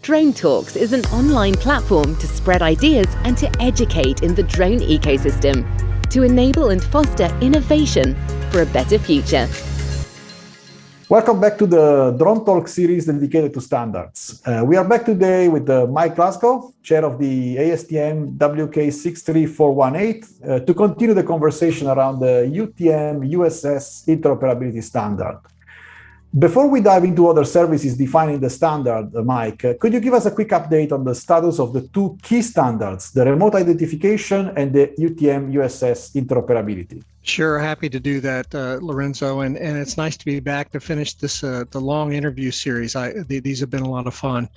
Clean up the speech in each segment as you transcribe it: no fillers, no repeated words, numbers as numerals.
DroneTalks is an online platform to spread ideas and to educate in the drone ecosystem, to enable and foster innovation for a better future. Welcome back to the Drone Talk series dedicated to standards. We are back today with Mike Glasgow, chair of the ASTM WK63418, to continue the conversation around the UTM USS Interoperability standard. Before we dive into other services defining the standard, Mike, could you give us a quick update on the status of the two key standards, the remote identification and the UTM USS Interoperability? Sure, happy to do that, Lorenzo, and it's nice to be back to finish this the long interview series. These have been a lot of fun.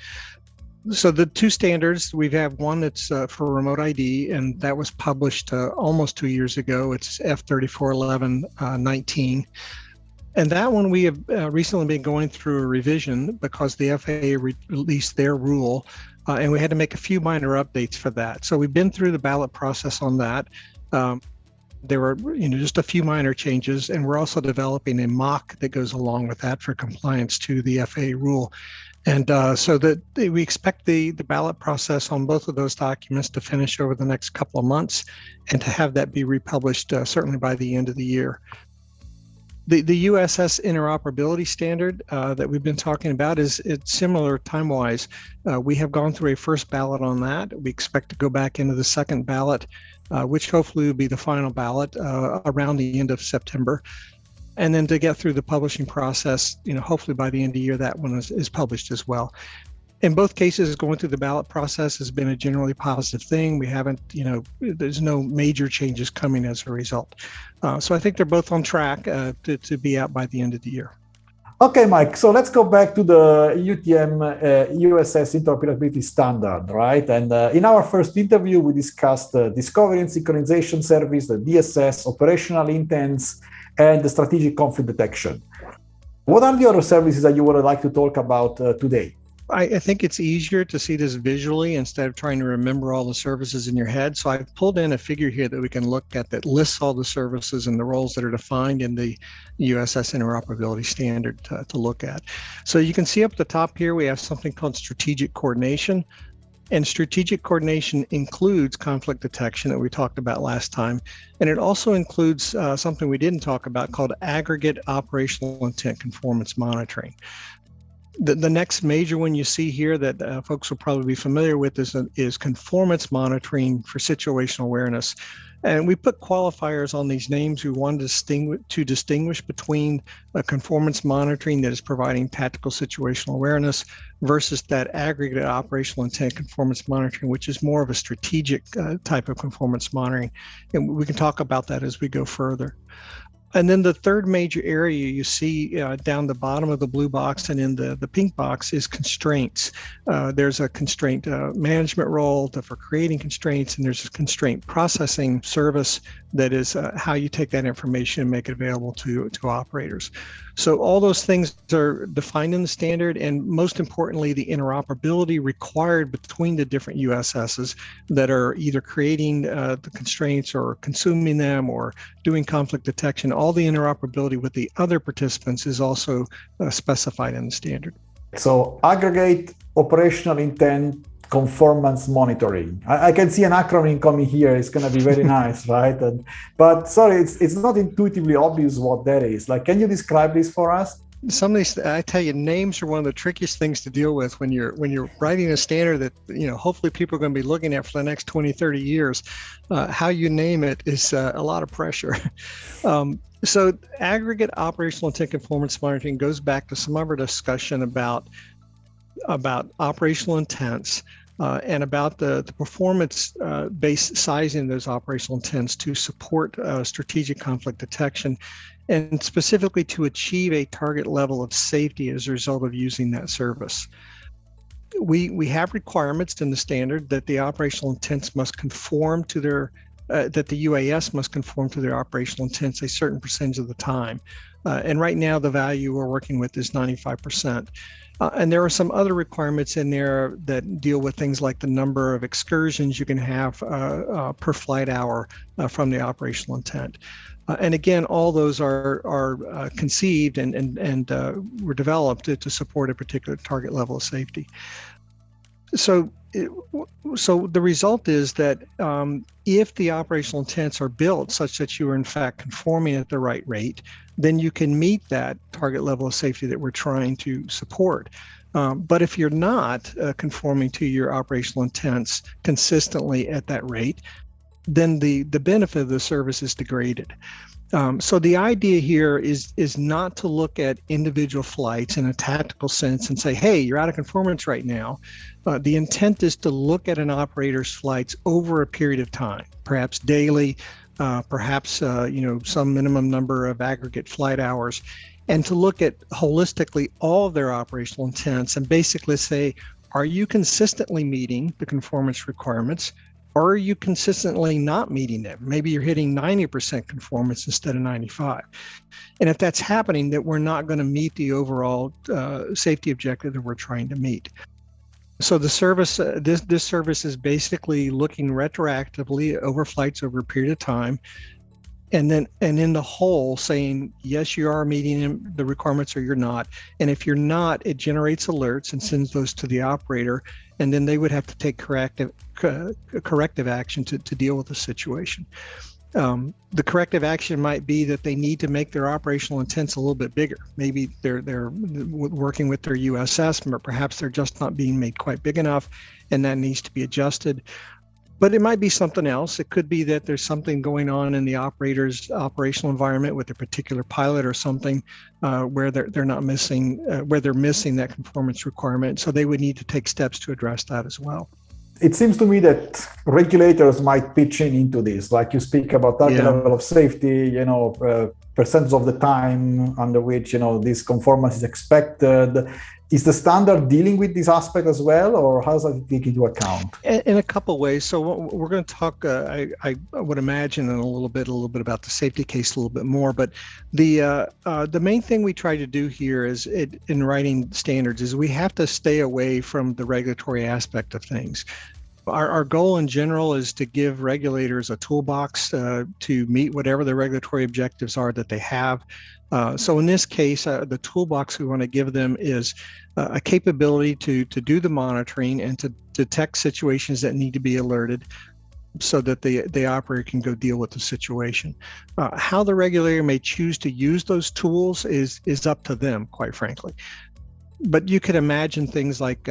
So the two standards, we have one that's for remote ID, and that was published almost 2 years ago. It's F3411-19. And that one we have recently been going through a revision because the FAA released their rule, and we had to make a few minor updates for that. So we've been through the ballot process on that. There were just a few minor changes, and we're also developing a mock that goes along with that for compliance to the FAA rule. And so that we expect the ballot process on both of those documents to finish over the next couple of months and to have that be republished certainly by the end of the year. The USS Interoperability standard that we've been talking about it's similar time-wise. We have gone through a first ballot on that. We expect to go back into the second ballot, which hopefully will be the final ballot around the end of September. And then to get through the publishing process, hopefully by the end of the year, that one is published as well. In both cases, going through the ballot process has been a generally positive thing. We haven't, there's no major changes coming as a result. So I think they're both on track to be out by the end of the year. Okay, Mike, so let's go back to the UTM USS Interoperability standard, right? And in our first interview, we discussed the Discovery and Synchronization Service, the DSS, operational intents, and the strategic conflict detection. What are the other services that you would like to talk about today? I think it's easier to see this visually instead of trying to remember all the services in your head. So I've pulled in a figure here that we can look at that lists all the services and the roles that are defined in the USS Interoperability Standard to look at. So you can see up the top here, we have something called strategic coordination. And strategic coordination includes conflict detection that we talked about last time. And it also includes something we didn't talk about called aggregate operational intent conformance monitoring. The next major one you see here that folks will probably be familiar with is conformance monitoring for situational awareness. And we put qualifiers on these names. We wanted to distinguish between conformance monitoring that is providing tactical situational awareness versus that aggregate operational intent conformance monitoring, which is more of a strategic type of conformance monitoring. And we can talk about that as we go further. And then the third major area you see down the bottom of the blue box and in the pink box is constraints. There's a constraint management role for creating constraints, and there's a constraint processing service that is how you take that information and make it available to operators. So all those things are defined in the standard, and most importantly, the interoperability required between the different USSs that are either creating the constraints or consuming them or doing conflict detection. All the interoperability with the other participants is also specified in the standard. So aggregate operational intent conformance monitoring. I can see an acronym coming here. It's going to be very nice, right? But sorry, it's not intuitively obvious what that is. Like, can you describe this for us? Some of these, I tell you, names are one of the trickiest things to deal with when you're writing a standard that hopefully people are going to be looking at for the next 20, 30 years. How you name it is a lot of pressure. So aggregate operational intent conformance monitoring goes back to some of our discussion about operational intents and about the performance-based sizing of those operational intents to support strategic conflict detection, and specifically to achieve a target level of safety as a result of using that service. We have requirements in the standard that the operational intents must conform to their that the UAS must conform to their operational intents a certain percentage of the time. And right now, the value we're working with is 95%. And there are some other requirements in there that deal with things like the number of excursions you can have per flight hour from the operational intent. And again, all those are conceived and were developed to support a particular target level of safety. So, so the result is that if the operational intents are built such that you are in fact conforming at the right rate, then you can meet that target level of safety that we're trying to support. But if you're not conforming to your operational intents consistently at that rate, then the benefit of the service is degraded. So the idea here is not to look at individual flights in a tactical sense and say, hey, you're out of conformance right now. The intent is to look at an operator's flights over a period of time, perhaps daily, perhaps some minimum number of aggregate flight hours, and to look at holistically all of their operational intents and basically say, are you consistently meeting the conformance requirements? Or are you consistently not meeting them? Maybe you're hitting 90% conformance instead of 95. And if that's happening, that we're not going to meet the overall safety objective that we're trying to meet. So the service, this service is basically looking retroactively over flights over a period of time, and in the whole saying, yes, you are meeting the requirements or you're not. And if you're not, it generates alerts and sends those to the operator, and then they would have to take corrective action to deal with the situation. The corrective action might be that they need to make their operational intents a little bit bigger. Maybe they're working with their USS, but perhaps they're just not being made quite big enough, and that needs to be adjusted. But it might be something else. It could be that there's something going on in the operator's operational environment with a particular pilot or something where they're missing that conformance requirement. So they would need to take steps to address that as well. It seems to me that regulators might pitch into this, like you speak about target level of safety, percentage of the time under which this conformance is expected. Is the standard dealing with this aspect as well, or how does it take into account? In a couple of ways. So we're going to talk, I would imagine, in a little bit about the safety case a little bit more. But the main thing we try to do here is in writing standards is we have to stay away from the regulatory aspect of things. Our goal in general is to give regulators a toolbox to meet whatever the regulatory objectives are that they have. So in this case, the toolbox we want to give them is a capability to do the monitoring and to detect situations that need to be alerted so that the operator can go deal with the situation. How the regulator may choose to use those tools is up to them, quite frankly. But you could imagine things like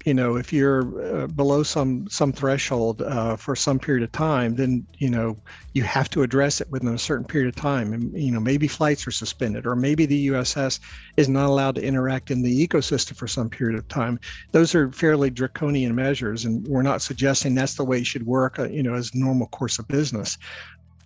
if you're below some threshold for some period of time, then you have to address it within a certain period of time. And maybe flights are suspended, or maybe the USS is not allowed to interact in the ecosystem for some period of time. Those are fairly draconian measures, and we're not suggesting that's the way it should work, as normal course of business.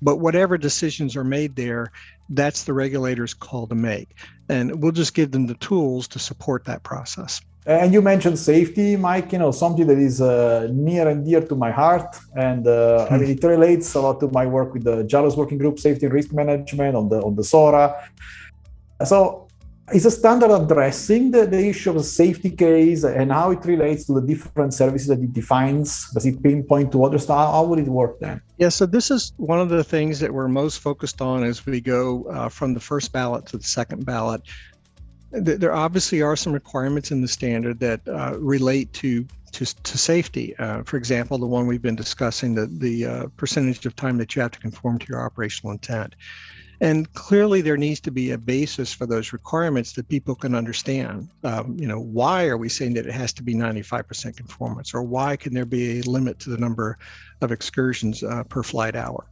But whatever decisions are made there, that's the regulator's call to make, and we'll just give them the tools to support that process. And you mentioned safety, Mike, something that is near and dear to my heart. And it relates a lot to my work with the JALOS Working Group, Safety and Risk Management on the SORA. So is a standard addressing the issue of a safety case and how it relates to the different services that it defines? Does it pinpoint to others? How would it work then? Yeah, so this is one of the things that we're most focused on as we go from the first ballot to the second ballot. There obviously are some requirements in the standard that relate to safety. For example, the one we've been discussing, the percentage of time that you have to conform to your operational intent. And clearly there needs to be a basis for those requirements that people can understand. Why are we saying that it has to be 95% conformance, or why can there be a limit to the number of excursions per flight hour?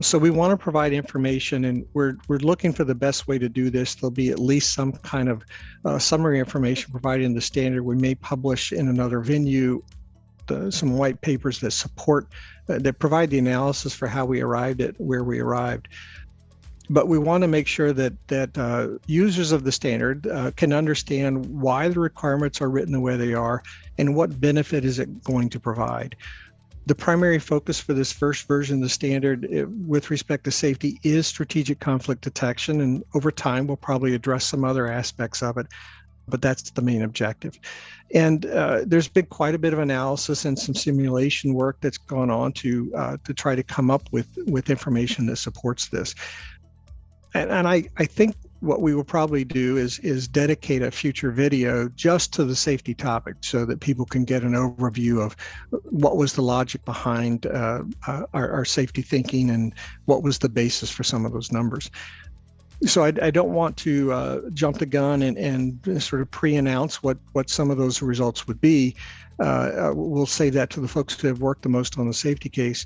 So we want to provide information, and we're looking for the best way to do this. There'll be at least some kind of summary information provided in the standard. We may publish in another venue some white papers that support, that provide the analysis for how we arrived at where we arrived. But we want to make sure that users of the standard can understand why the requirements are written the way they are and what benefit is it going to provide. The primary focus for this first version of the standard with respect to safety is strategic conflict detection, and over time we'll probably address some other aspects of it, but that's the main objective. And there's been quite a bit of analysis and some simulation work that's gone on to try to come up with information that supports this. And I think what we will probably do is dedicate a future video just to the safety topic so that people can get an overview of what was the logic behind our safety thinking and what was the basis for some of those numbers. So I don't want to jump the gun and sort of pre-announce what some of those results would be. We'll save that to the folks who have worked the most on the safety case.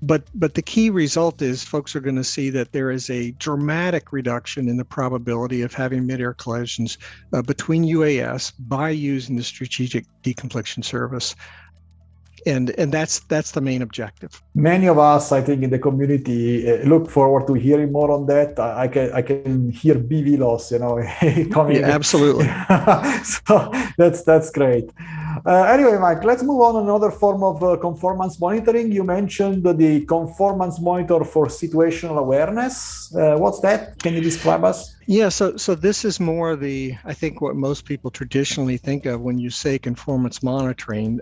But the key result is folks are going to see that there is a dramatic reduction in the probability of having mid-air collisions between UAS by using the strategic deconfliction service. And that's the main objective. Many of us, I think, in the community look forward to hearing more on that. I can hear BV loss, coming. Yeah, absolutely. So that's great. Anyway, Mike, let's move on to another form of conformance monitoring. You mentioned the conformance monitor for situational awareness. What's that? Can you describe us? Yeah, so this is more I think what most people traditionally think of when you say conformance monitoring.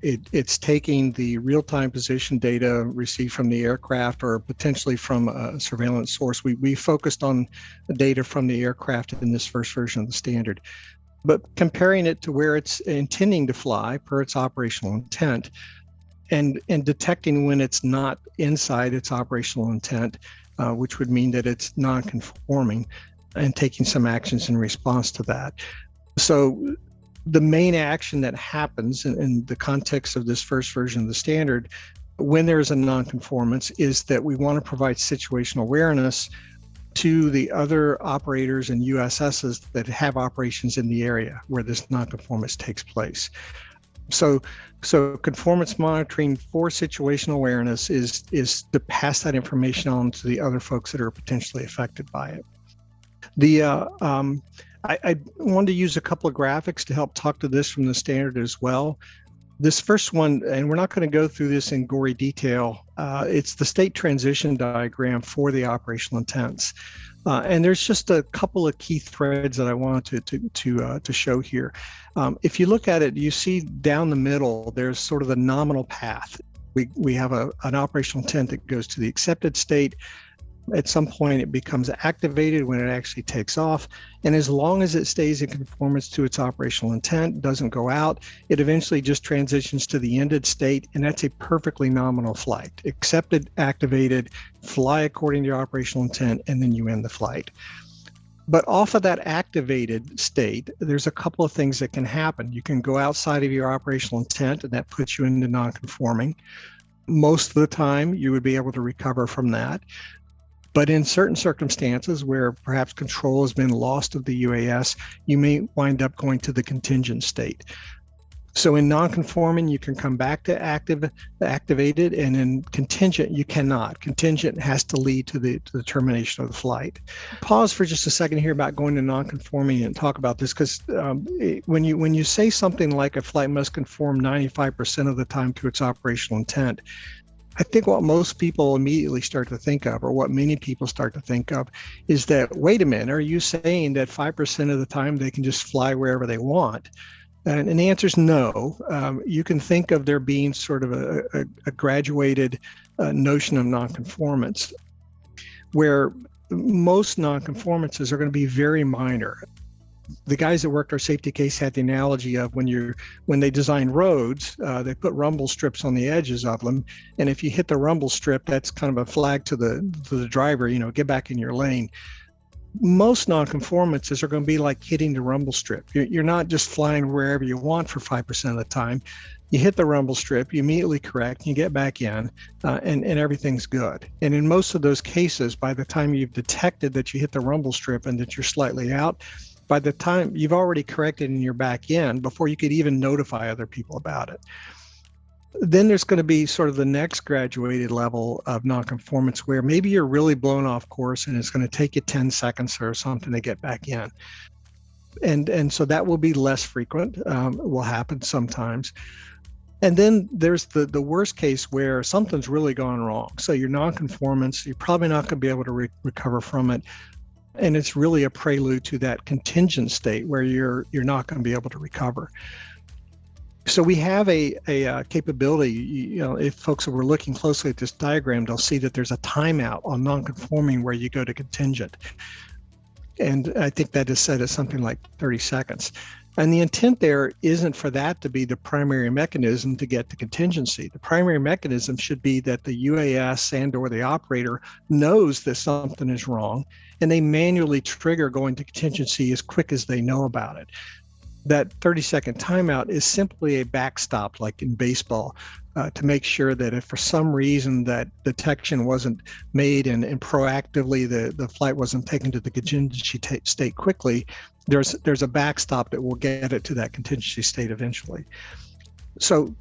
It's taking the real-time position data received from the aircraft or potentially from a surveillance source. We focused on the data from the aircraft in this first version of the standard, but comparing it to where it's intending to fly per its operational intent and detecting when it's not inside its operational intent, which would mean that it's non-conforming, and taking some actions in response to that. So the main action that happens in the context of this first version of the standard, when there's a nonconformance, is that we want to provide situational awareness to the other operators and USSs that have operations in the area where this nonconformance takes place. So conformance monitoring for situational awareness is to pass that information on to the other folks that are potentially affected by it. I wanted to use a couple of graphics to help talk to this from the standard as well. This first one, and we're not going to go through this in gory detail, it's the state transition diagram for the operational intents. And there's just a couple of key threads that I wanted to show here. If you look at it, you see down the middle, there's sort of the nominal path. We have an operational intent that goes to the accepted state. At some point, it becomes activated when it actually takes off. And as long as it stays in conformance to its operational intent, doesn't go out, it eventually just transitions to the ended state. And that's a perfectly nominal flight. Accepted, activated, fly according to your operational intent, and then you end the flight. But off of that activated state, there's a couple of things that can happen. You can go outside of your operational intent, and that puts you into non-conforming. Most of the time, you would be able to recover from that. But in certain circumstances where perhaps control has been lost of the UAS, you may wind up going to the contingent state. So in non-conforming, you can come back to activated, and in contingent, you cannot. Contingent has to lead to the termination of the flight. Pause for just a second here about going to non-conforming and talk about this, because when you say something like a flight must conform 95% of the time to its operational intent, I think what most people immediately start to think of, or what many people start to think of, is that, wait a minute, are you saying that 5% of the time they can just fly wherever they want? And the answer is no. You can think of there being sort of a graduated notion of nonconformance, where most nonconformances are going to be very minor. The guys that worked our safety case had the analogy of when they design roads, they put rumble strips on the edges of them, and if you hit the rumble strip, that's kind of a flag to the driver, get back in your lane. Most nonconformances are going to be like hitting the rumble strip. You're not just flying wherever you want for 5% of the time. You hit the rumble strip, you immediately correct, you get back in, and everything's good. And in most of those cases, by the time you've detected that you hit the rumble strip and that you're slightly out, by the time you've already corrected and you're back in before you could even notify other people about it. Then there's going to be sort of the next graduated level of nonconformance where maybe you're really blown off course and it's going to take you 10 seconds or something to get back in. And so that will be less frequent, will happen sometimes. And then there's the worst case where something's really gone wrong. So your nonconformance, you're probably not going to be able to recover from it. And it's really a prelude to that contingent state where you're not going to be able to recover. So we have a capability, if folks were looking closely at this diagram, they'll see that there's a timeout on nonconforming where you go to contingent. And I think that is set as something like 30 seconds. And the intent there isn't for that to be the primary mechanism to get to contingency. The primary mechanism should be that the UAS and or the operator knows that something is wrong, and they manually trigger going to contingency as quick as they know about it. That 30-second timeout is simply a backstop, like in baseball, to make sure that if for some reason that detection wasn't made and proactively the flight wasn't taken to the contingency state quickly, there's a backstop that will get it to that contingency state eventually. So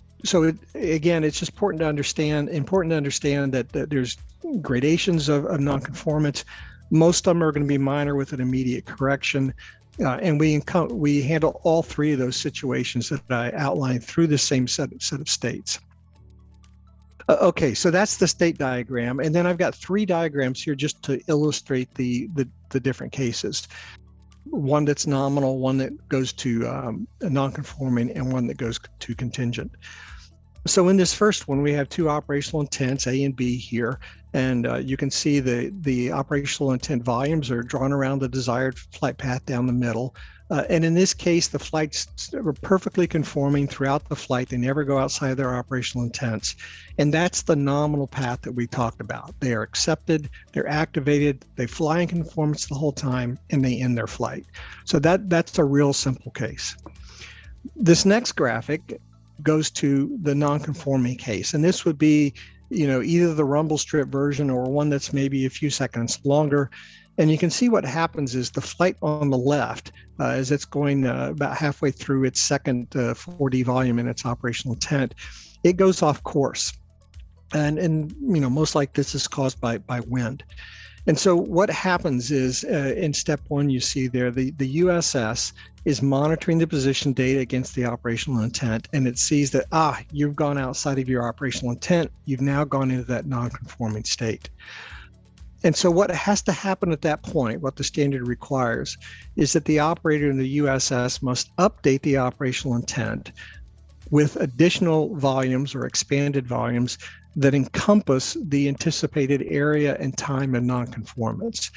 again, it's just important to understand that there's gradations of nonconformance. Most of them are going to be minor with an immediate correction. And we handle all three of those situations that I outlined through the same set of states. Okay, so that's the state diagram. And then I've got three diagrams here just to illustrate the different cases. One that's nominal, one that goes to non-conforming, and one that goes to contingent. So in this first one, we have two operational intents, A and B here, and you can see the operational intent volumes are drawn around the desired flight path down the middle. And in this case, the flights are perfectly conforming throughout the flight. They never go outside their operational intents. And that's the nominal path that we talked about. They are accepted, they're activated, they fly in conformance the whole time, and they end their flight. So that's a real simple case. This next graphic goes to the non-conforming case. And this would be, either the rumble strip version or one that's maybe a few seconds longer. And you can see what happens is the flight on the left, as it's going about halfway through its second 4D volume in its operational intent, it goes off course. And most like this is caused by wind. And so what happens is in step one, you see there, the USS is monitoring the position data against the operational intent, and it sees that, you've gone outside of your operational intent. You've now gone into that non-conforming state. And so what has to happen at that point, what the standard requires, is that the operator in the USS must update the operational intent with additional volumes or expanded volumes that encompass the anticipated area and time of nonconformance.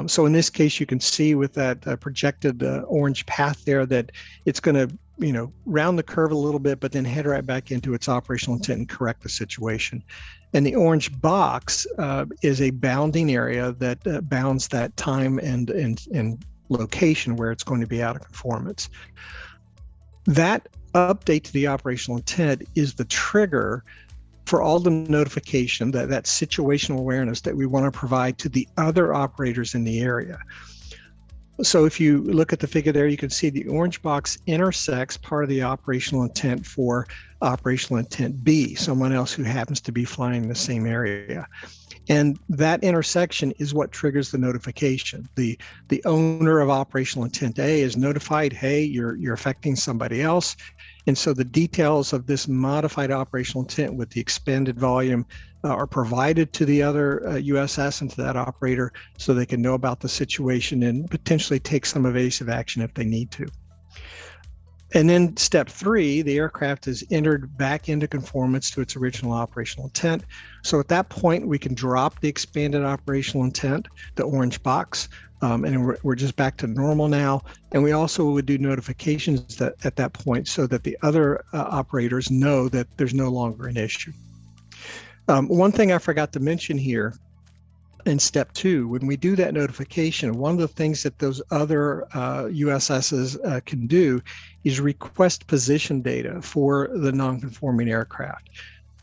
So in this case, you can see with that projected orange path there that it's going to, round the curve a little bit, but then head right back into its operational intent and correct the situation. And the orange box is a bounding area that bounds that time and location where it's going to be out of conformance. That update to the operational intent is the trigger for all the notification, that situational awareness that we want to provide to the other operators in the area. So if you look at the figure there, you can see the orange box intersects part of the operational intent for operational intent B, someone else who happens to be flying in the same area. And that intersection is what triggers the notification. The owner of operational intent A is notified, hey, you're affecting somebody else. And so the details of this modified operational intent with the expanded volume are provided to the other USS and to that operator so they can know about the situation and potentially take some evasive action if they need to. And then step 3, the aircraft is entered back into conformance to its original operational intent. So at that point, we can drop the expanded operational intent, the orange box, and we're just back to normal now. And we also would do notifications at that point so that the other operators know that there's no longer an issue. One thing I forgot to mention here in step 2, when we do that notification, one of the things that those other USSs can do is request position data for the non-conforming aircraft.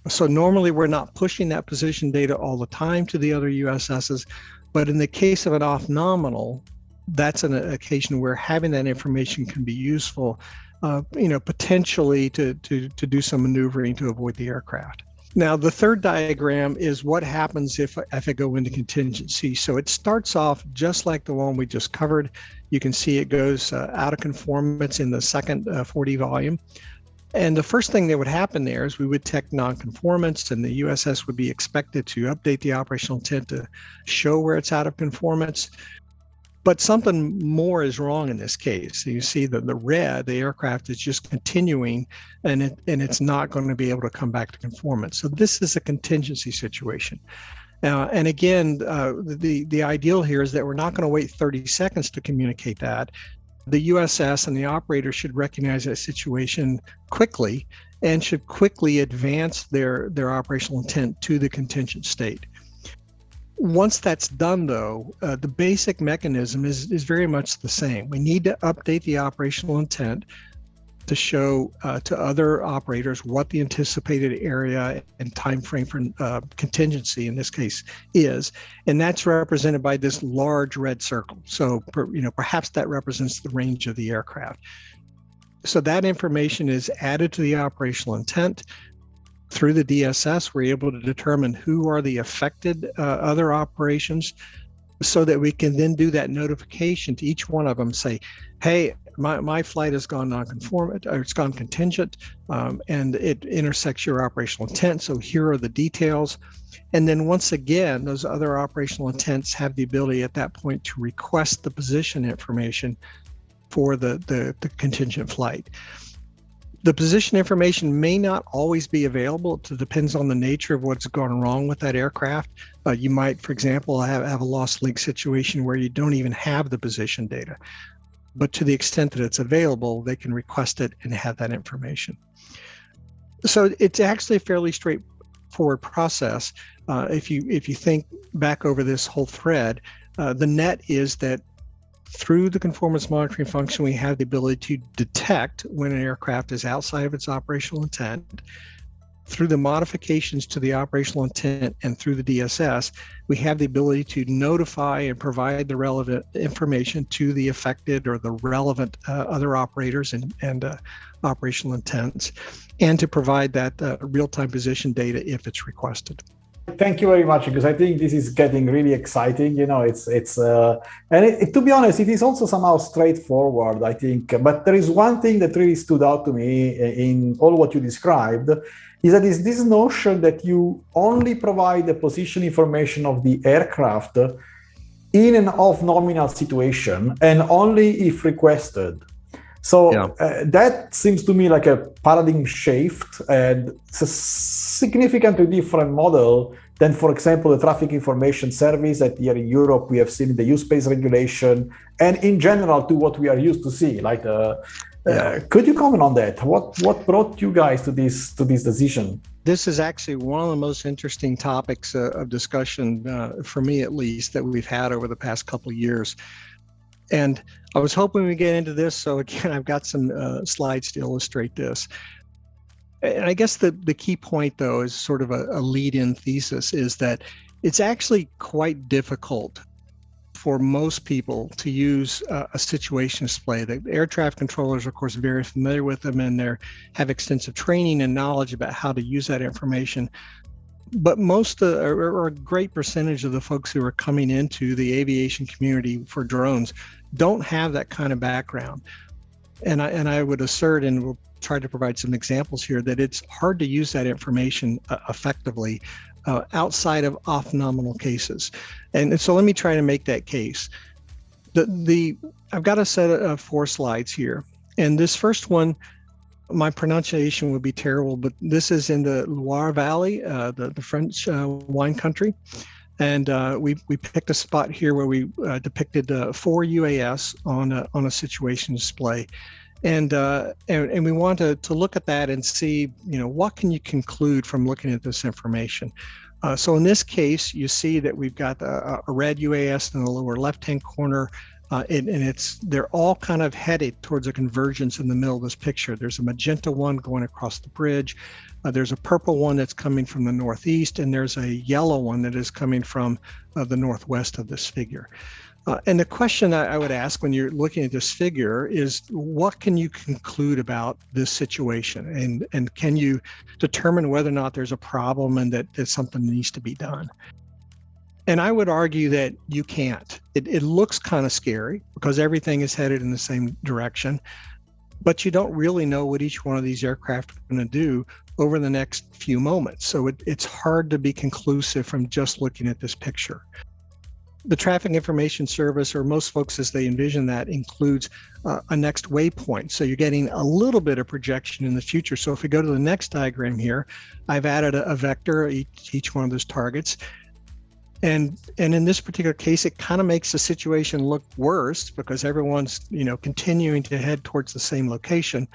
So normally we're not pushing that position data all the time to the other USSs, but in the case of an off-nominal, that's an occasion where having that information can be useful, potentially to do some maneuvering to avoid the aircraft. Now, the third diagram is what happens if I go into contingency. So it starts off just like the one we just covered. You can see it goes out of conformance in the second 4D volume. And the first thing that would happen there is we would detect nonconformance, and the USS would be expected to update the operational intent to show where it's out of conformance. But something more is wrong in this case. So you see that the red, the aircraft is just continuing, and it's not going to be able to come back to conformance. So this is a contingency situation. And again, the ideal here is that we're not going to wait 30 seconds to communicate that. The USS and the operator should recognize that situation quickly and should quickly advance their operational intent to the contingent state. Once that's done, though, the basic mechanism is very much the same. We need to update the operational intent to show to other operators what the anticipated area and time frame for contingency in this case is, and that's represented by this large red circle. So, perhaps that represents the range of the aircraft. So that information is added to the operational intent. Through the DSS, we're able to determine who are the affected other operations, so that we can then do that notification to each one of them, say, hey, my flight has gone non-conformant, or it's gone contingent, and it intersects your operational intent, so here are the details. And then once again, those other operational intents have the ability at that point to request the position information for the contingent flight. The position information may not always be available. It depends on the nature of what's gone wrong with that aircraft. You might, for example, have a lost link situation where you don't even have the position data. But to the extent that it's available, they can request it and have that information. So it's actually a fairly straightforward process. If you think back over this whole thread, the net is that through the conformance monitoring function, we have the ability to detect when an aircraft is outside of its operational intent. Through the modifications to the operational intent and through the DSS, we have the ability to notify and provide the relevant information to the affected or the relevant other operators and operational intents, and to provide that real-time position data if it's requested. Thank you very much, because I think this is getting really exciting. To be honest, it is also somehow straightforward, I think. But there is one thing that really stood out to me in all what you described, is that is this notion that you only provide the position information of the aircraft in an off-nominal situation and only if requested. So that seems to me like a paradigm shift, and it's a significantly different model than, for example, the traffic information service that here in Europe we have seen in the U-Space regulation, and in general to what we are used to see. Could you comment on that? What brought you guys to this decision? This is actually one of the most interesting topics of discussion, for me at least, that we've had over the past couple of years. And I was hoping we get into this, so again, I've got some slides to illustrate this. And I guess the key point, though, is sort of a lead-in thesis, is that it's actually quite difficult for most people to use a situation display. The air traffic controllers are, of course, very familiar with them, and they have extensive training and knowledge about how to use that information. But most or a great percentage of the folks who are coming into the aviation community for drones don't have that kind of background. And I would assert, and we'll try to provide some examples here, that it's hard to use that information effectively outside of off-nominal cases. And so let me try to make that case. I've got a set of 4 slides here. And this first one, my pronunciation would be terrible, but this is in the Loire Valley, the French wine country. And we picked a spot here where we depicted 4 UAS on a situation display. And we want to look at that and see, what can you conclude from looking at this information? So in this case, you see that we've got a red UAS in the lower left-hand corner. And they're all kind of headed towards a convergence in the middle of this picture. There's a magenta one going across the bridge. There's a purple one that's coming from the northeast, and there's a yellow one that is coming from the northwest of this figure. And the question I would ask when you're looking at this figure is, what can you conclude about this situation? And can you determine whether or not there's a problem and that something needs to be done? And I would argue that you can't. It looks kind of scary because everything is headed in the same direction, but you don't really know what each one of these aircraft are going to do over the next few moments. So it's hard to be conclusive from just looking at this picture. The Traffic Information Service, or most folks as they envision that, includes a next waypoint. So you're getting a little bit of projection in the future. So if we go to the next diagram here, I've added a vector each one of those targets. And in this particular case, it kind of makes the situation look worse because everyone's, continuing to head towards the same location.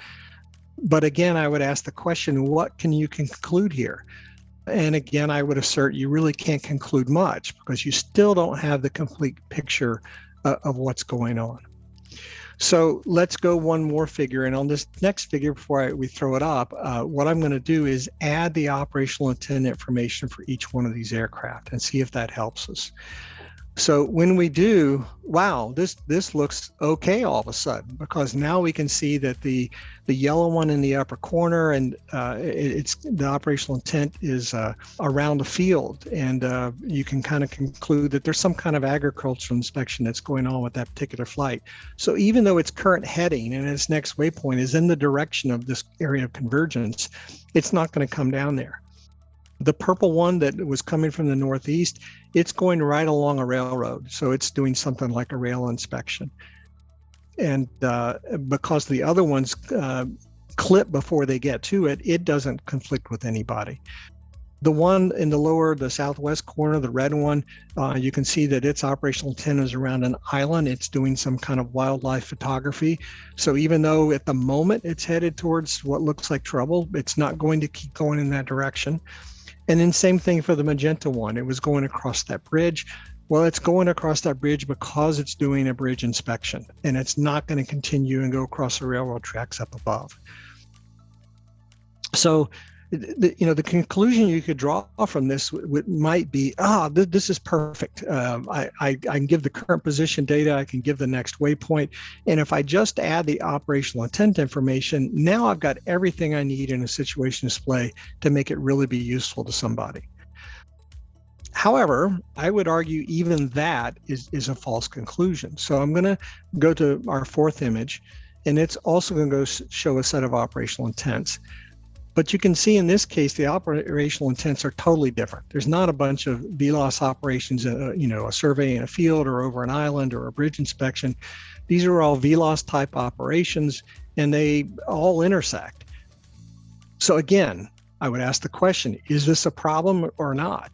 But again, I would ask the question, what can you conclude here? And again, I would assert you really can't conclude much because you still don't have the complete picture of what's going on. So let's go one more figure. And on this next figure, before we throw it up, what I'm going to do is add the operational intent information for each one of these aircraft and see if that helps us. So when we do, wow, this looks okay all of a sudden, because now we can see that the yellow one in the upper corner, and it's the operational intent is around the field, and you can kind of conclude that there's some kind of agricultural inspection that's going on with that particular flight. So even though its current heading and its next waypoint is in the direction of this area of convergence, it's not going to come down there. The purple one that was coming from the northeast, it's going right along a railroad. So it's doing something like a rail inspection. And because the other ones clip before they get to it, it doesn't conflict with anybody. The one in the southwest corner, the red one, you can see that its operational intent is around an island. It's doing some kind of wildlife photography. So even though at the moment it's headed towards what looks like trouble, it's not going to keep going in that direction. And then same thing for the magenta one. It was going across that bridge. Well, it's going across that bridge because it's doing a bridge inspection, and it's not going to continue and go across the railroad tracks up above. So, the conclusion you could draw from this might be, this is perfect. I can give the current position data, I can give the next waypoint, and if I just add the operational intent information, now I've got everything I need in a situation display to make it really be useful to somebody. However, I would argue even that is a false conclusion. So I'm going to go to our fourth image, and it's also going to go show a set of operational intents. But you can see in this case, the operational intents are totally different. There's not a bunch of VLOS operations, a survey in a field or over an island or a bridge inspection. These are all VLOS type operations, and they all intersect. So again, I would ask the question, is this a problem or not?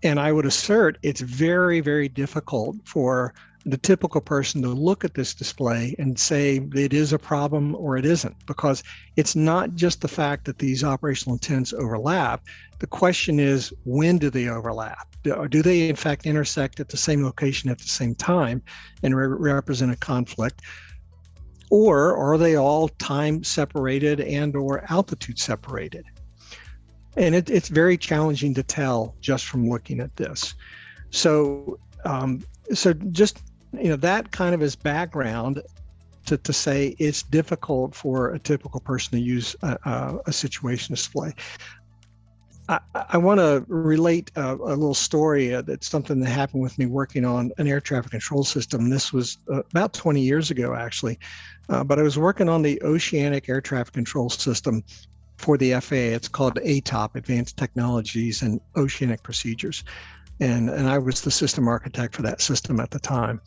And I would assert it's very, very difficult for the typical person to look at this display and say it is a problem or it isn't, because it's not just the fact that these operational intents overlap. The question is, when do they overlap? Do they in fact intersect at the same location at the same time and represent a conflict? Or are they all time separated and or altitude separated? And it's very challenging to tell just from looking at this. So just that kind of is background to say it's difficult for a typical person to use a situation display. I want to relate a little story that's something that happened with me working on an air traffic control system. This was about 20 years ago, actually, but I was working on the oceanic air traffic control system for the FAA. It's called ATOP, Advanced Technologies and Oceanic Procedures. And I was the system architect for that system at the time.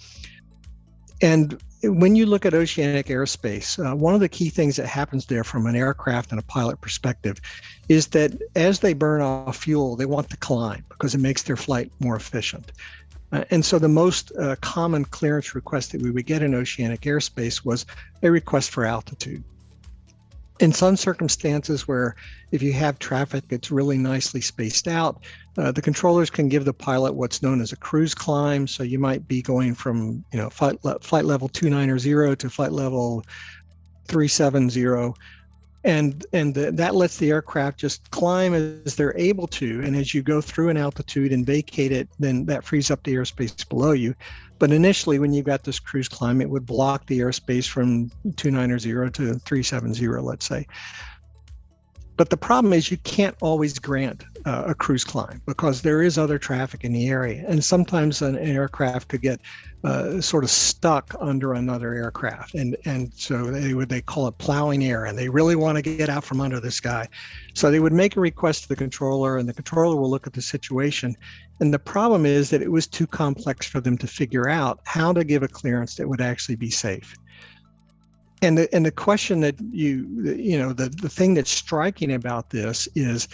And when you look at oceanic airspace, one of the key things that happens there from an aircraft and a pilot perspective is that as they burn off fuel, they want to climb because it makes their flight more efficient. And so the most common clearance request that we would get in oceanic airspace was a request for altitude. In some circumstances where if you have traffic that's really nicely spaced out, the controllers can give the pilot what's known as a cruise climb. So you might be going from flight level 290 to flight level 370. And that lets the aircraft just climb as they're able to. And as you go through an altitude and vacate it, then that frees up the airspace below you. But initially, when you got this cruise climb, it would block the airspace from 290 to 370, let's say. But the problem is you can't always grant a cruise climb because there is other traffic in the area. And sometimes an aircraft could get sort of stuck under another aircraft. And so they call it plowing air, and they really want to get out from under this guy. So they would make a request to the controller, and the controller will look at the situation. And the problem is that it was too complex for them to figure out how to give a clearance that would actually be safe. And the question that the thing that's striking about this is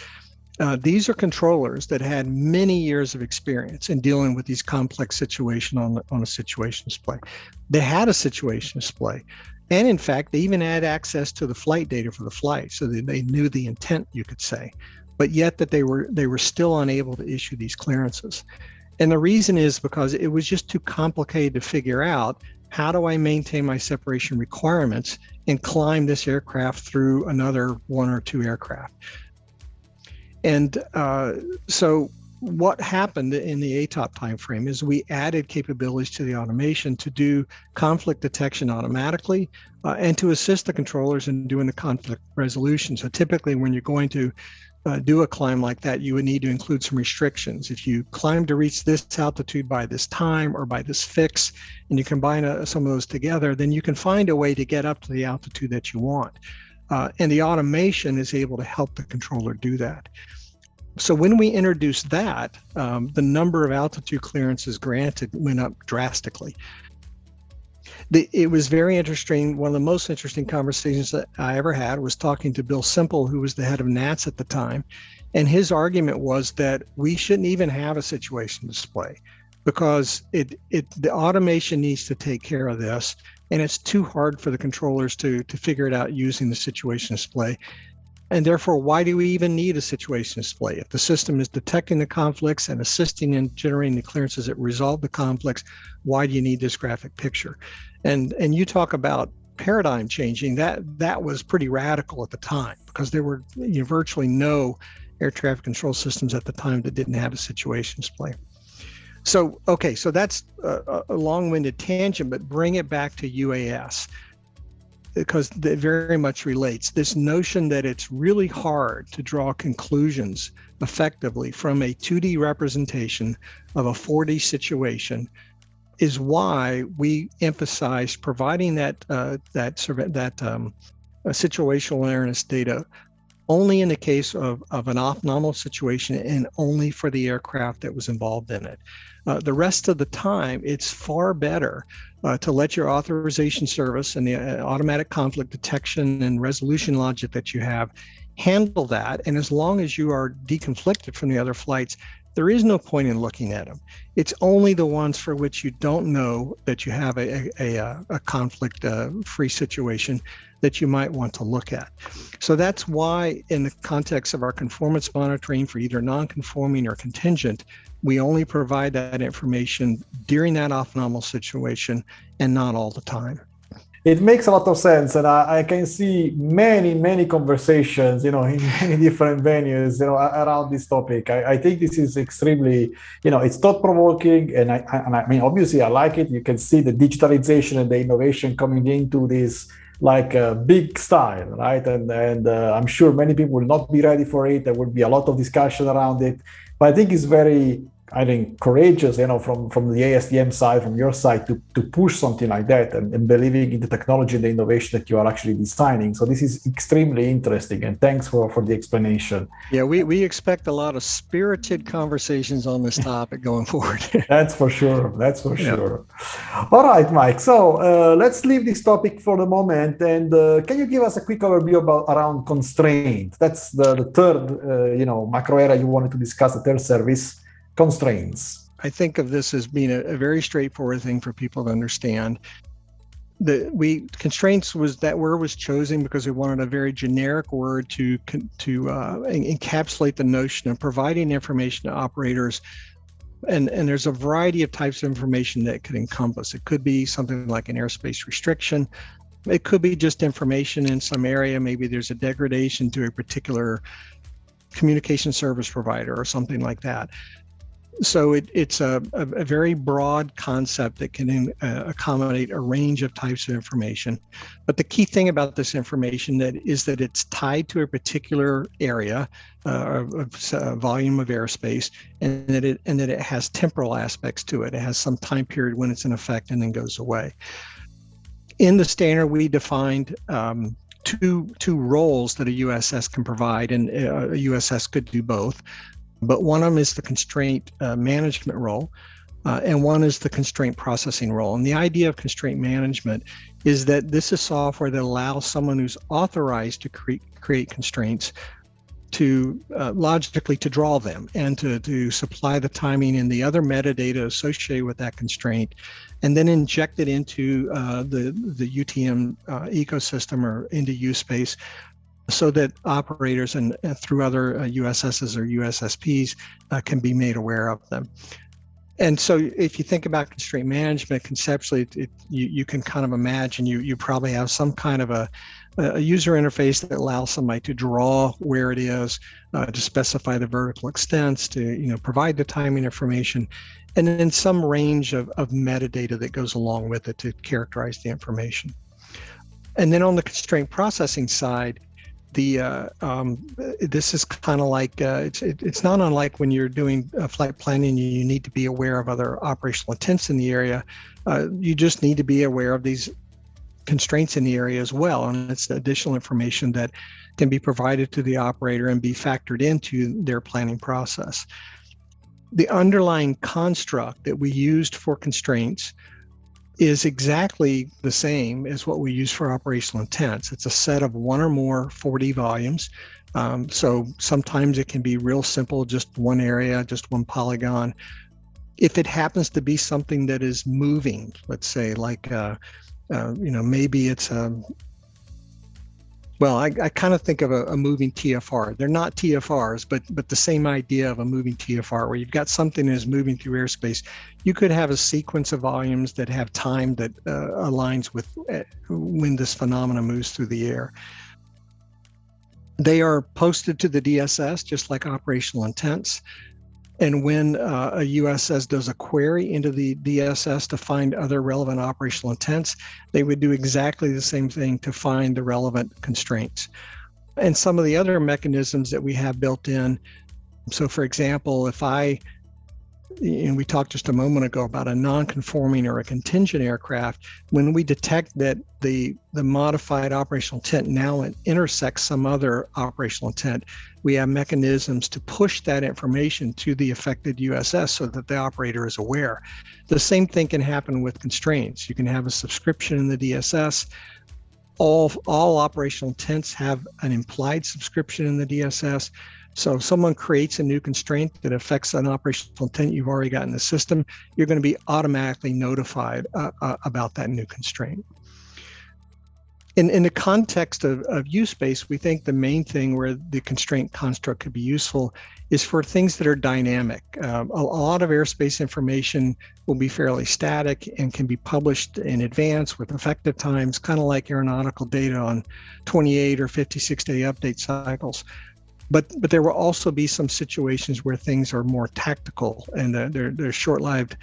These are controllers that had many years of experience in dealing with these complex situations on a situation display. They had a situation display. And in fact, they even had access to the flight data for the flight, so that they knew the intent, you could say, but yet that they were still unable to issue these clearances. And the reason is because it was just too complicated to figure out, how do I maintain my separation requirements and climb this aircraft through another one or two aircraft? And so what happened in the ATOP timeframe is we added capabilities to the automation to do conflict detection automatically and to assist the controllers in doing the conflict resolution. So typically when you're going to do a climb like that, you would need to include some restrictions. If you climb to reach this altitude by this time or by this fix, and you combine some of those together, then you can find a way to get up to the altitude that you want. And the automation is able to help the controller do that. So when we introduced that, the number of altitude clearances granted went up drastically. It was very interesting. One of the most interesting conversations that I ever had was talking to Bill Simple, who was the head of NATS at the time. And his argument was that we shouldn't even have a situation display because the automation needs to take care of this. And it's too hard for the controllers to figure it out using the situation display. And therefore, why do we even need a situation display? If the system is detecting the conflicts and assisting in generating the clearances that resolve the conflicts, why do you need this graphic picture? And you talk about paradigm changing, that was pretty radical at the time because there were virtually no air traffic control systems at the time that didn't have a situation display. So, okay, so that's a long-winded tangent, but bring it back to UAS, because it very much relates. This notion that it's really hard to draw conclusions effectively from a 2D representation of a 4D situation is why we emphasize providing that situational awareness data only in the case of an off-nominal situation and only for the aircraft that was involved in it. The rest of the time, it's far better to let your authorization service and the automatic conflict detection and resolution logic that you have handle that. And as long as you are deconflicted from the other flights, there is no point in looking at them. It's only the ones for which you don't know that you have a conflict-free situation that you might want to look at. So that's why in the context of our conformance monitoring for either non-conforming or contingent, we only provide that information during that off-nominal situation and not all the time. It makes a lot of sense, and I can see many conversations, in many different venues, around this topic. I think this is extremely, it's thought-provoking, and I mean, obviously, I like it. You can see the digitalization and the innovation coming into this like a big style, right? And I'm sure many people will not be ready for it. There will be a lot of discussion around it, but I think it's very, courageous, from the ASTM side, from your side, to push something like that and believing in the technology and the innovation that you are actually designing. So this is extremely interesting, and thanks for the explanation. Yeah, we expect a lot of spirited conversations on this topic going forward. That's for sure. That's for sure. All right, Mike. So let's leave this topic for the moment. And can you give us a quick overview around constraint? That's the third, macro area you wanted to discuss, the third service. Constraints. I think of this as being a very straightforward thing for people to understand. Constraints that word was chosen because we wanted a very generic word to encapsulate the notion of providing information to operators. And there's a variety of types of information that could encompass. It could be something like an airspace restriction. It could be just information in some area. Maybe there's a degradation to a particular communication service provider or something like that. So it's a very broad concept that can accommodate a range of types of information. But the key thing about this information is that it's tied to a particular area, volume of airspace, and that it has temporal aspects to it. It has some time period when it's in effect and then goes away. In the standard, we defined two roles that a USS can provide, and a USS could do both. But one of them is the constraint management role, and one is the constraint processing role. And the idea of constraint management is that this is software that allows someone who's authorized to create constraints to logically to draw them and to supply the timing and the other metadata associated with that constraint, and then inject it into the UTM ecosystem or into USpace, so that operators and through other USSs or USSPs can be made aware of them. And so if you think about constraint management conceptually, you can kind of imagine you probably have some kind of a user interface that allows somebody to draw where it is, to specify the vertical extents, to provide the timing information, and then some range of metadata that goes along with it to characterize the information. And then on the constraint processing side, this is kind of like it's not unlike when you're doing flight planning. You need to be aware of other operational intents in the area. You just need to be aware of these constraints in the area as well, and it's additional information that can be provided to the operator and be factored into their planning process. The underlying construct that we used for constraints is exactly the same as what we use for operational intents. It's a set of one or more 4D volumes. So sometimes it can be real simple, just one area, just one polygon. If it happens to be something that is moving, let's say like, maybe it's I kind of think of a moving TFR. They're not TFRs, but the same idea of a moving TFR, where you've got something that is moving through airspace. You could have a sequence of volumes that have time that aligns with when this phenomenon moves through the air. They are posted to the DSS just like operational intents. And when a USS does a query into the DSS to find other relevant operational intents, they would do exactly the same thing to find the relevant constraints. And some of the other mechanisms that we have built in, so for example, if we talked just a moment ago about a non-conforming or a contingent aircraft, when we detect that the modified operational intent now intersects some other operational intent, we have mechanisms to push that information to the affected USS so that the operator is aware. The same thing can happen with constraints. You can have a subscription in the DSS. All operational intents have an implied subscription in the DSS. So if someone creates a new constraint that affects an operational intent you've already got in the system, you're going to be automatically notified about that new constraint. In the context of USpace, we think the main thing where the constraint construct could be useful is for things that are dynamic. A lot of airspace information will be fairly static and can be published in advance with effective times, kind of like aeronautical data on 28 or 56-day update cycles. But there will also be some situations where things are more tactical and they're short-lived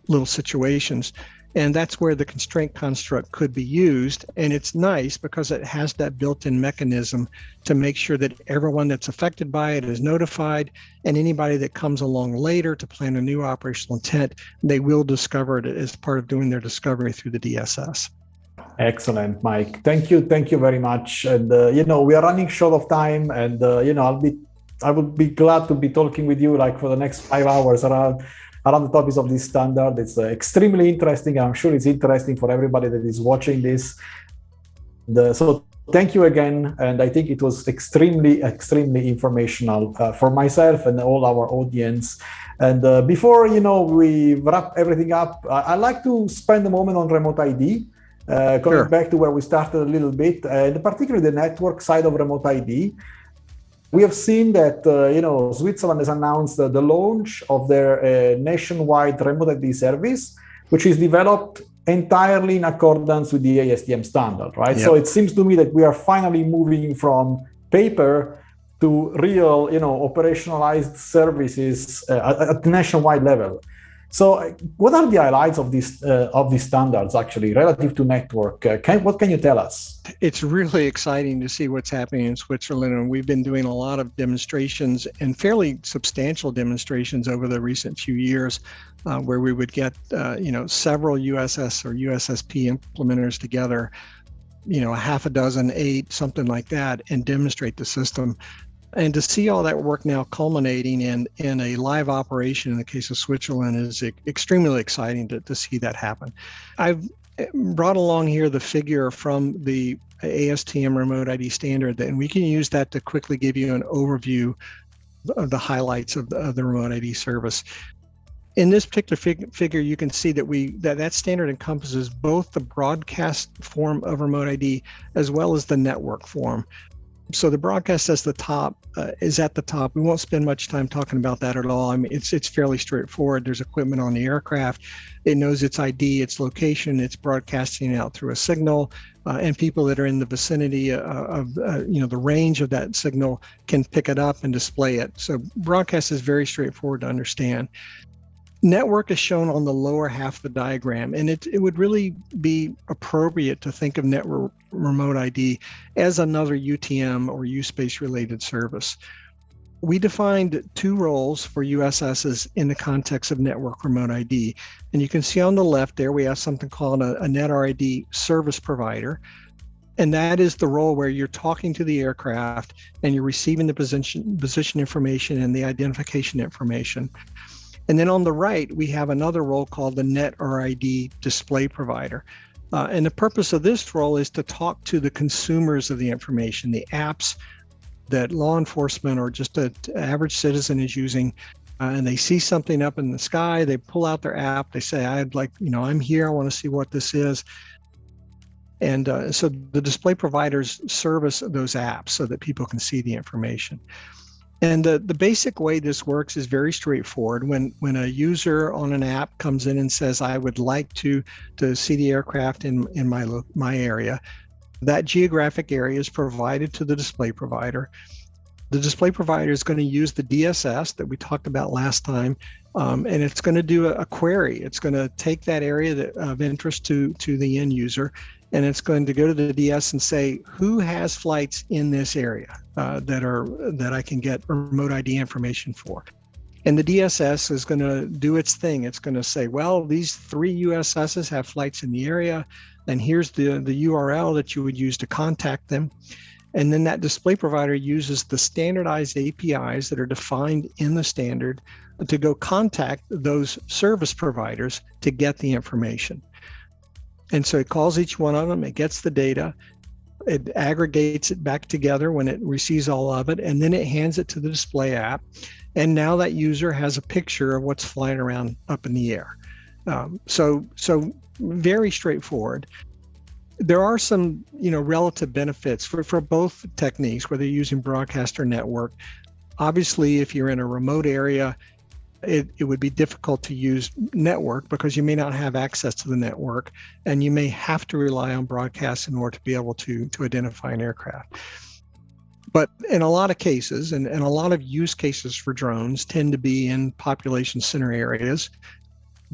little situations. And that's where the constraint construct could be used. And it's nice because it has that built-in mechanism to make sure that everyone that's affected by it is notified, and anybody that comes along later to plan a new operational intent, they will discover it as part of doing their discovery through the DSS. Excellent, Mike. Thank you very much. And we are running short of time, and I would be glad to be talking with you like for the next 5 hours around the topics of this standard. It's extremely interesting. I'm sure it's interesting for everybody that is watching this. So thank you again, and I think it was extremely informational for myself and all our audience. And before we wrap everything up, I'd like to spend a moment on remote ID. Coming back to where we started a little bit, particularly the network side of remote ID. We have seen that Switzerland has announced the launch of their nationwide remote ID service, which is developed entirely in accordance with the ASTM standard, right? Yep. So it seems to me that we are finally moving from paper to real, operationalized services at the nationwide level. So what are the highlights of these standards actually relative to network? What can you tell us? It's really exciting to see what's happening in Switzerland, and we've been doing a lot of demonstrations and fairly substantial demonstrations over the recent few years, where we would get several USS or USSP implementers together, a half a dozen, 8, something like that, and demonstrate the system. And to see all that work now culminating in a live operation in the case of Switzerland is extremely exciting to see that happen. I've brought along here the figure from the ASTM Remote ID standard, and we can use that to quickly give you an overview of the highlights of the Remote ID service. In this particular figure, you can see that that standard encompasses both the broadcast form of Remote ID as well as the network form. So the broadcast is at the top. We won't spend much time talking about that at all. I mean, it's fairly straightforward. There's equipment on the aircraft. It knows its ID, its location. It's broadcasting out through a signal, and people that are in the vicinity of the range of that signal can pick it up and display it. So broadcast is very straightforward to understand. Network is shown on the lower half of the diagram, and it would really be appropriate to think of network remote ID as another UTM or U-Space related service. We defined two roles for USSs in the context of network remote ID, and you can see on the left there we have something called a NetRID service provider, and that is the role where you're talking to the aircraft and you're receiving the position information and the identification information. And then on the right, we have another role called the NetRID display provider. And the purpose of this role is to talk to the consumers of the information, the apps that law enforcement or just an average citizen is using. And they see something up in the sky, they pull out their app, they say, I'm here, I want to see what this is. And so the display providers service those apps so that people can see the information. And the basic way this works is very straightforward. When a user on an app comes in and says, I would like to see the aircraft in my area, that geographic area is provided to the display provider. The display provider is going to use the DSS that we talked about last time, and it's going to do a query. It's going to take that area of interest to the end user, and it's going to go to the DS and say, who has flights in this area that I can get remote ID information for? And the DSS is going to do its thing. It's going to say, well, these 3 USSs have flights in the area, and here's the URL that you would use to contact them. And then that display provider uses the standardized APIs that are defined in the standard to go contact those service providers to get the information. And so it calls each one of them, it gets the data, it aggregates it back together when it receives all of it, and then it hands it to the display app. And now that user has a picture of what's flying around up in the air. So very straightforward. There are some, relative benefits for both techniques, whether you're using broadcast or network. Obviously, if you're in a remote area, it would be difficult to use network because you may not have access to the network, and you may have to rely on broadcast in order to be able to identify an aircraft. But in a lot of cases, and a lot of use cases for drones tend to be in population center areas.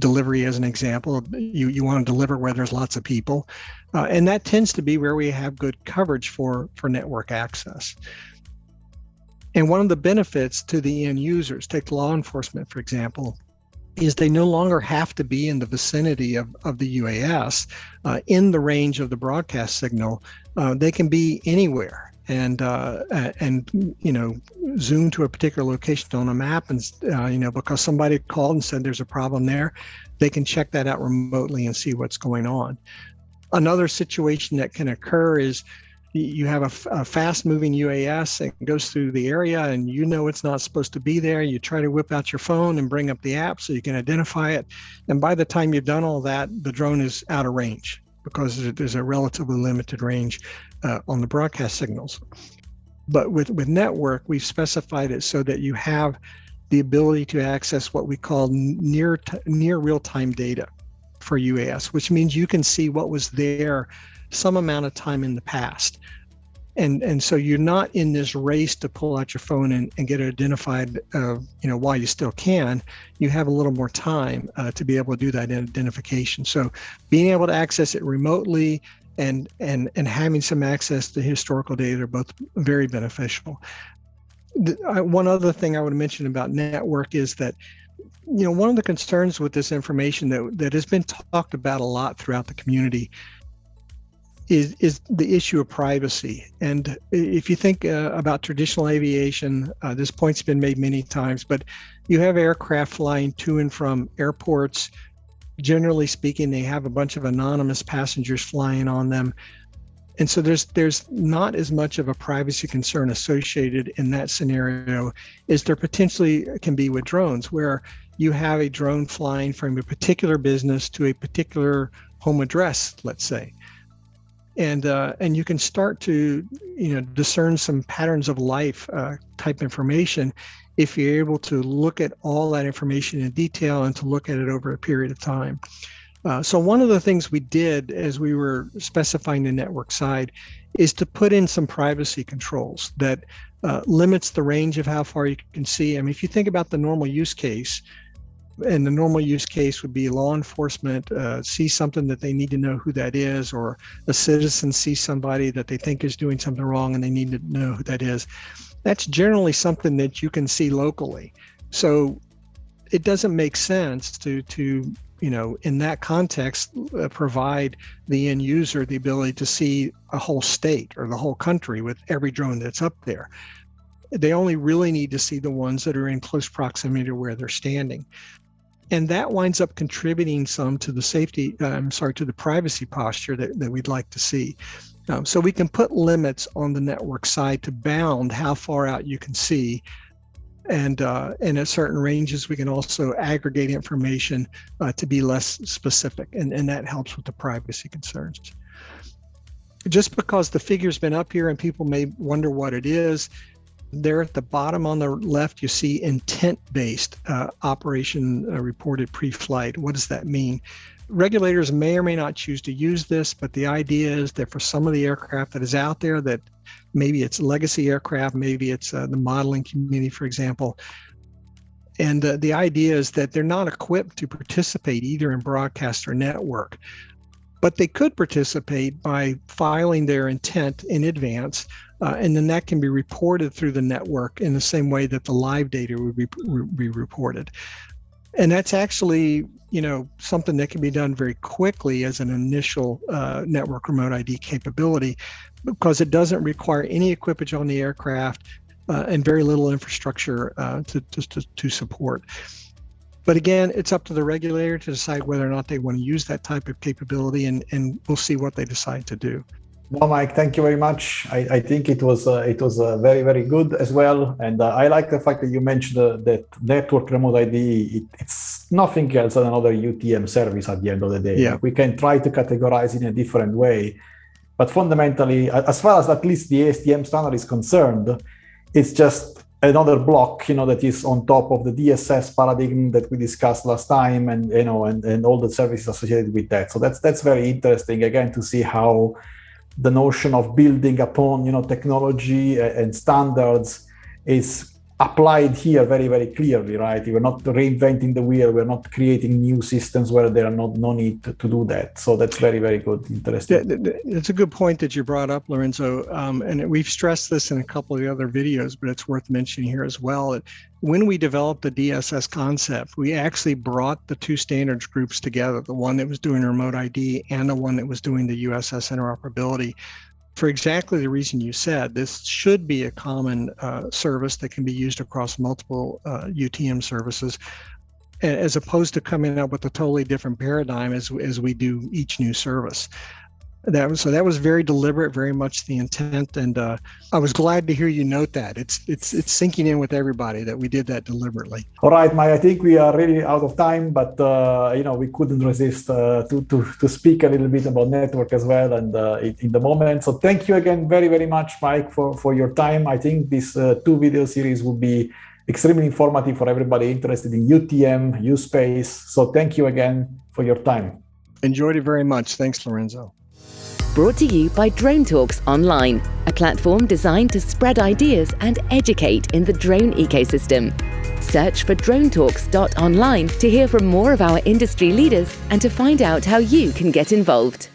Delivery as an example, you want to deliver where there's lots of people, and that tends to be where we have good coverage for network access. And one of the benefits to the end users, take law enforcement for example, is they no longer have to be in the vicinity of the UAS in the range of the broadcast signal. They can be anywhere and zoom to a particular location on a map, and because somebody called and said there's a problem there, they can check that out remotely and see what's going on. Another situation that can occur is you have a fast-moving UAS and it goes through the area, and it's not supposed to be there. You try to whip out your phone and bring up the app so you can identify it, and by the time you've done all that, the drone is out of range because there's a relatively limited range on the broadcast signals. But with network, we've specified it so that you have the ability to access what we call near real-time data for UAS, which means you can see what was there some amount of time in the past. And so you're not in this race to pull out your phone and get it identified, while you still can. You have a little more time to be able to do that identification. So being able to access it remotely and having some access to historical data are both very beneficial. One other thing I would mention about network is that, one of the concerns with this information that has been talked about a lot throughout the community is the issue of privacy. And if you think about traditional aviation, this point's been made many times, but you have aircraft flying to and from airports, Generally speaking, they have a bunch of anonymous passengers flying on them. And so there's not as much of a privacy concern associated in that scenario as there potentially can be with drones, where you have a drone flying from a particular business to a particular home address, let's say. And you can start to discern some patterns of life type information if you're able to look at all that information in detail and to look at it over a period of time. So one of the things we did as we were specifying the network side is to put in some privacy controls that limits the range of how far you can see. I mean, if you think about the normal use case, and the normal use case would be law enforcement see something that they need to know who that is, or a citizen sees somebody that they think is doing something wrong and they need to know who that is. That's generally something that you can see locally. So it doesn't make sense to in that context, provide the end user the ability to see a whole state or the whole country with every drone that's up there. They only really need to see the ones that are in close proximity to where they're standing. And that winds up contributing some to the to the privacy posture that we'd like to see. So we can put limits on the network side to bound how far out you can see. And at certain ranges, we can also aggregate information to be less specific, and that helps with the privacy concerns. Just because the figure's been up here and people may wonder what it is, there at the bottom on the left, you see intent-based operation reported pre-flight. What does that mean? Regulators may or may not choose to use this, but the idea is that for some of the aircraft that is out there, that maybe it's legacy aircraft, maybe it's the modeling community, for example. And the idea is that they're not equipped to participate either in broadcast or network, but they could participate by filing their intent in advance, and then that can be reported through the network in the same way that the live data would be reported. And that's actually, something that can be done very quickly as an initial network remote ID capability, because it doesn't require any equipage on the aircraft and very little infrastructure to support. But again, it's up to the regulator to decide whether or not they want to use that type of capability, and we'll see what they decide to do. No, Mike, thank you very much. I think it was very, very good as well. And I like the fact that you mentioned that network remote ID, it's nothing else than another UTM service at the end of the day. Yeah. Like, we can try to categorize it in a different way, but fundamentally, as far as at least the ASTM standard is concerned, it's just another block, that is on top of the DSS paradigm that we discussed last time, and and all the services associated with that. So that's very interesting, again, to see how the notion of building upon technology and standards is applied here very, very clearly, right? We're not reinventing the wheel. We're not creating new systems where there are no need to do that. So that's very, very good. Interesting. It's a good point that you brought up, Lorenzo. And we've stressed this in a couple of the other videos, but it's worth mentioning here as well. When we developed the DSS concept, we actually brought the two standards groups together, the one that was doing remote ID and the one that was doing the USS interoperability, for exactly the reason you said. This should be a common service that can be used across multiple UTM services, as opposed to coming up with a totally different paradigm as we do each new service. That was very deliberate, very much the intent, and I was glad to hear you note that. It's sinking in with everybody that we did that deliberately. All right, Mike. I think we are really out of time, but we couldn't resist to speak a little bit about network as well, and in the moment. So thank you again very, very much, Mike, for your time. I think this 2-video series will be extremely informative for everybody interested in UTM, U-Space. So thank you again for your time. Enjoyed it very much. Thanks, Lorenzo. Brought to you by DroneTalks Online, a platform designed to spread ideas and educate in the drone ecosystem. Search for DroneTalks.online to hear from more of our industry leaders and to find out how you can get involved.